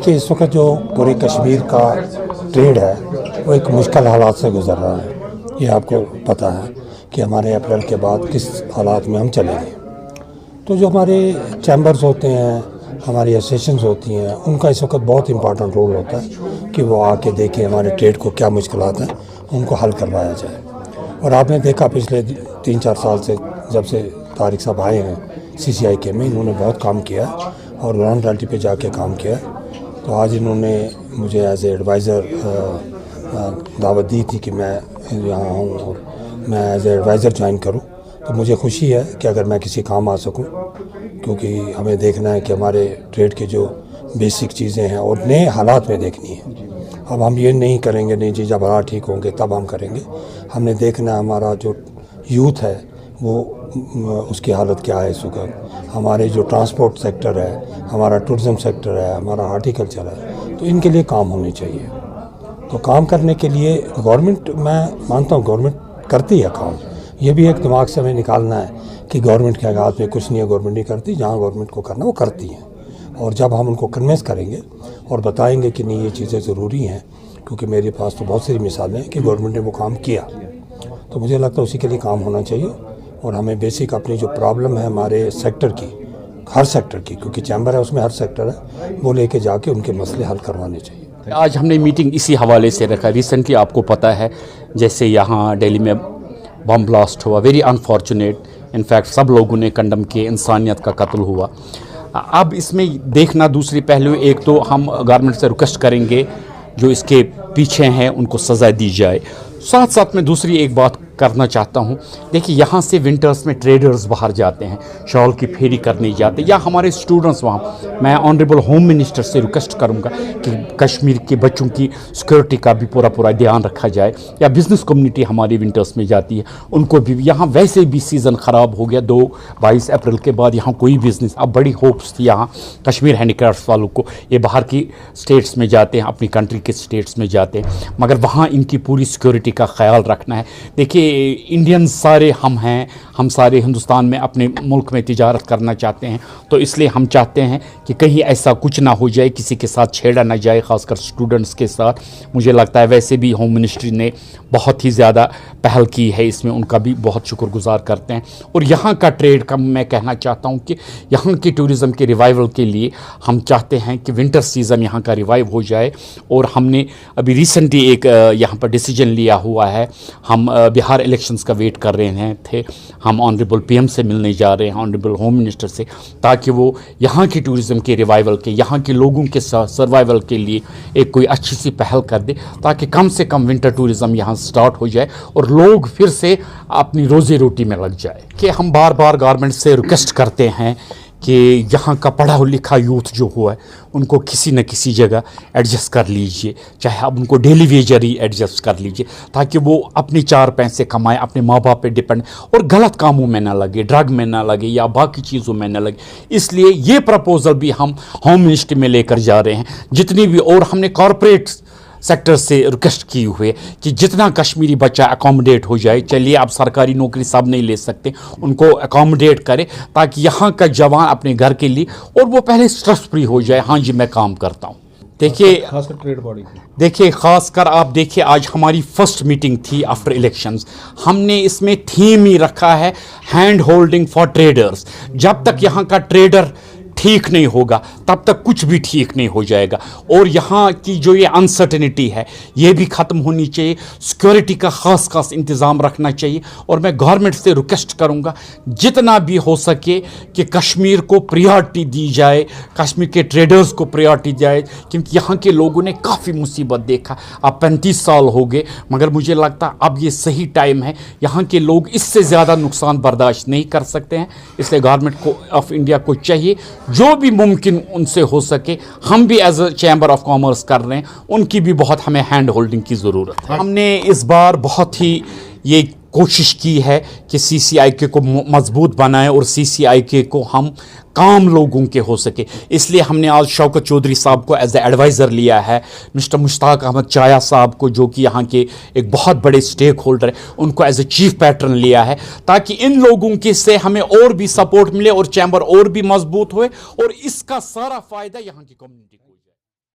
دیکھیے اس وقت جو پورے کشمیر کا ٹریڈ ہے وہ ایک مشکل حالات سے گزر رہا ہے. یہ آپ کو پتہ ہے کہ ہمارے اپریل کے بعد کس حالات میں ہم چلیں گے. تو جو ہمارے چیمبرز ہوتے ہیں، ہماری ایسوسیشنز ہوتی ہیں، ان کا اس وقت بہت امپارٹنٹ رول ہوتا ہے کہ وہ آ کے دیکھیں ہمارے ٹریڈ کو کیا مشکلات ہیں، ان کو حل کروایا جائے. اور آپ نے دیکھا پچھلے 3-4 سال سے جب سے طارق صاحب آئے ہیں CCI میں، انہوں نے بہت کام کیا اور گراؤنڈ ریالٹی پہ جا کے کام کیا. تو آج انہوں نے مجھے ایز اے ایڈوائزر دعوت دی تھی کہ میں یہاں ہوں اور میں ایز اے ایڈوائزر جوائن کروں. تو مجھے خوشی ہے کہ اگر میں کسی کام آ سکوں، کیونکہ ہمیں دیکھنا ہے کہ ہمارے ٹریڈ کے جو بیسک چیزیں ہیں اور نئے حالات میں دیکھنی ہے. اب ہم یہ نہیں کریں گے نہیں جی جب حالات ٹھیک ہوں گے تب ہم کریں گے. ہم نے دیکھنا ہے ہمارا جو یوتھ ہے وہ اس کی حالت کیا ہے اس وقت. ہمارے جو ٹرانسپورٹ سیکٹر ہے، ہمارا ٹورزم سیکٹر ہے، ہمارا ہارٹیکلچر ہے، تو ان کے لیے کام ہونے چاہیے. تو کام کرنے کے لیے گورنمنٹ، میں مانتا ہوں گورنمنٹ کرتی ہے کام. یہ بھی ایک دماغ سے ہمیں نکالنا ہے کہ گورنمنٹ کے ہاتھ میں کچھ نہیں ہے، گورنمنٹ نہیں کرتی. جہاں گورنمنٹ کو کرنا وہ کرتی ہیں. اور جب ہم ان کو کنوینس کریں گے اور بتائیں گے کہ نہیں یہ چیزیں ضروری ہیں، کیونکہ میرے پاس تو بہت ساری مثالیں ہیں کہ گورنمنٹ نے وہ کام کیا، تو مجھے لگتا ہے اسی کے لیے کام ہونا چاہیے. اور ہمیں بیسک اپنی جو پرابلم ہے ہمارے سیکٹر کی، ہر سیکٹر کی، کیونکہ چیمبر ہے اس میں ہر سیکٹر ہے، وہ لے کے جا کے ان کے مسئلے حل کروانے چاہیے. آج ہم نے میٹنگ اسی حوالے سے رکھا. ریسنٹلی آپ کو پتہ ہے جیسے یہاں دہلی میں بم بلاسٹ ہوا، ویری انفارچونیٹ. انفیکٹ سب لوگوں نے کنڈم کیے، انسانیت کا قتل ہوا. اب اس میں دیکھنا دوسری پہلو، ایک تو ہم گورنمنٹ سے ریکویسٹ کریں گے جو اس کے پیچھے ہیں ان کو سزا دی جائے. ساتھ ساتھ میں دوسری ایک بات کرنا چاہتا ہوں. دیکھیے یہاں سے ونٹرز میں ٹریڈرز باہر جاتے ہیں، شال کی پھیری کرنے جاتے ہیں، یا ہمارے اسٹوڈنٹس وہاں. میں آنریبل ہوم منسٹر سے ریکویسٹ کروں گا کہ کشمیر کے بچوں کی سیکورٹی کا بھی پورا دھیان رکھا جائے. یا بزنس کمیونٹی ہماری ونٹرز میں جاتی ہے، ان کو بھی. یہاں ویسے بھی سیزن خراب ہو گیا 22 اپریل کے بعد یہاں کوئی بزنس. اب بڑی ہوپس تھی یہاں کشمیر ہینڈی کرافٹس والوں کو، یہ باہر کی اسٹیٹس میں جاتے ہیں، اپنی کنٹری کے اسٹیٹس میں جاتے ہیں، مگر وہاں ان کی پوری سیکورٹی کا خیال رکھنا ہے. دیکھیے انڈینز سارے ہم ہیں، ہم سارے ہندوستان میں اپنے ملک میں تجارت کرنا چاہتے ہیں. تو اس لیے ہم چاہتے ہیں کہ کہیں ایسا کچھ نہ ہو جائے، کسی کے ساتھ چھیڑا نہ جائے، خاص کر اسٹوڈنٹس کے ساتھ. مجھے لگتا ہے ویسے بھی ہوم منسٹری نے بہت ہی زیادہ پہل کی ہے اس میں، ان کا بھی بہت شکر گزار کرتے ہیں. اور یہاں کا ٹریڈ کا میں کہنا چاہتا ہوں کہ یہاں کی ٹورزم کے ریوائول کے لیے ہم چاہتے ہیں کہ ونٹر سیزن یہاں کا ریوائیو ہو جائے. اور ہم نے ابھی ریسنٹلی ایک یہاں پر ڈیسیجن لیا ہوا ہے. ہم بہار الیکشنز کا ویٹ کر رہے تھے، ہم آنریبل PM سے ملنے جا رہے ہیں، آنریبل ہوم منسٹر سے، تاکہ وہ یہاں کی ٹورزم کے ریوائیول کے، یہاں کے لوگوں کے سروائیول کے لیے ایک کوئی اچھی سی پہل کر دے، تاکہ کم سے کم ونٹر ٹورزم یہاں سٹارٹ ہو جائے اور لوگ پھر سے اپنی روزی روٹی میں لگ جائے. کہ ہم بار بار گورنمنٹ سے ریکویسٹ کرتے ہیں کہ یہاں کا پڑھا لکھا یوتھ جو ہوا ہے ان کو کسی نہ کسی جگہ ایڈجسٹ کر لیجئے، چاہے اب ان کو ڈیلی ویجر ہی ایڈجسٹ کر لیجئے، تاکہ وہ اپنی 4 پیسے کمائیں، اپنے ماں باپ پہ ڈپینڈ، اور غلط کاموں میں نہ لگے، ڈرگ میں نہ لگے یا باقی چیزوں میں نہ لگے. اس لیے یہ پرپوزل بھی ہم ہوم منسٹری میں لے کر جا رہے ہیں. جتنی بھی، اور ہم نے کارپوریٹ سیکٹر سے ریکویسٹ کی ہوئے کہ جتنا کشمیری بچہ اکاموڈیٹ ہو جائے. چلیے اب سرکاری نوکری سب نہیں لے سکتے، ان کو اکاموڈیٹ کرے تاکہ یہاں کا جوان اپنے گھر کے لیے، اور وہ پہلے سٹریس فری ہو جائے. ہاں جی میں کام کرتا ہوں. دیکھیے خاص کر آپ دیکھیے آج ہماری فرسٹ میٹنگ تھی آفٹر الیکشنز. ہم نے اس میں تھیم ہی رکھا ہے ہینڈ ہولڈنگ فار ٹریڈرز. جب تک یہاں کا ٹریڈر ٹھیک نہیں ہوگا تب تک کچھ بھی ٹھیک نہیں ہو جائے گا. اور یہاں کی جو یہ انسرٹنٹی ہے یہ بھی ختم ہونی چاہیے. سیکورٹی کا خاص انتظام رکھنا چاہیے. اور میں گورنمنٹ سے ریکویسٹ کروں گا جتنا بھی ہو سکے کہ کشمیر کو پریارٹی دی جائے، کشمیر کے ٹریڈرز کو پریارٹی دی جائے، کیونکہ یہاں کے لوگوں نے کافی مصیبت دیکھا. اب 35 سال ہو گئے، مگر مجھے لگتا اب یہ صحیح ٹائم ہے. یہاں کے لوگ اس سے زیادہ نقصان برداشت نہیں کر سکتے ہیں. اس لیے گورنمنٹ آف انڈیا کو چاہیے جو بھی ممکن ان سے ہو سکے. ہم بھی as a chamber of commerce کر رہے ہیں، ان کی بھی بہت ہمیں ہینڈ ہولڈنگ کی ضرورت ہے. ہم نے اس بار بہت ہی یہ کوشش کی ہے کہ CCI کو مضبوط بنائیں اور CCI کو ہم کام لوگوں کے ہو سکے. اس لیے ہم نے آج شوکت چودھری صاحب کو ایز اے ایڈوائزر لیا ہے، مسٹر مشتاق احمد چایا صاحب کو جو کہ یہاں کے ایک بہت بڑے سٹیک ہولڈر ہیں، ان کو ایز اے چیف پیٹرن لیا ہے، تاکہ ان لوگوں کے سے ہمیں اور بھی سپورٹ ملے اور چیمبر اور بھی مضبوط ہوئے اور اس کا سارا فائدہ یہاں کی کمیونٹی کو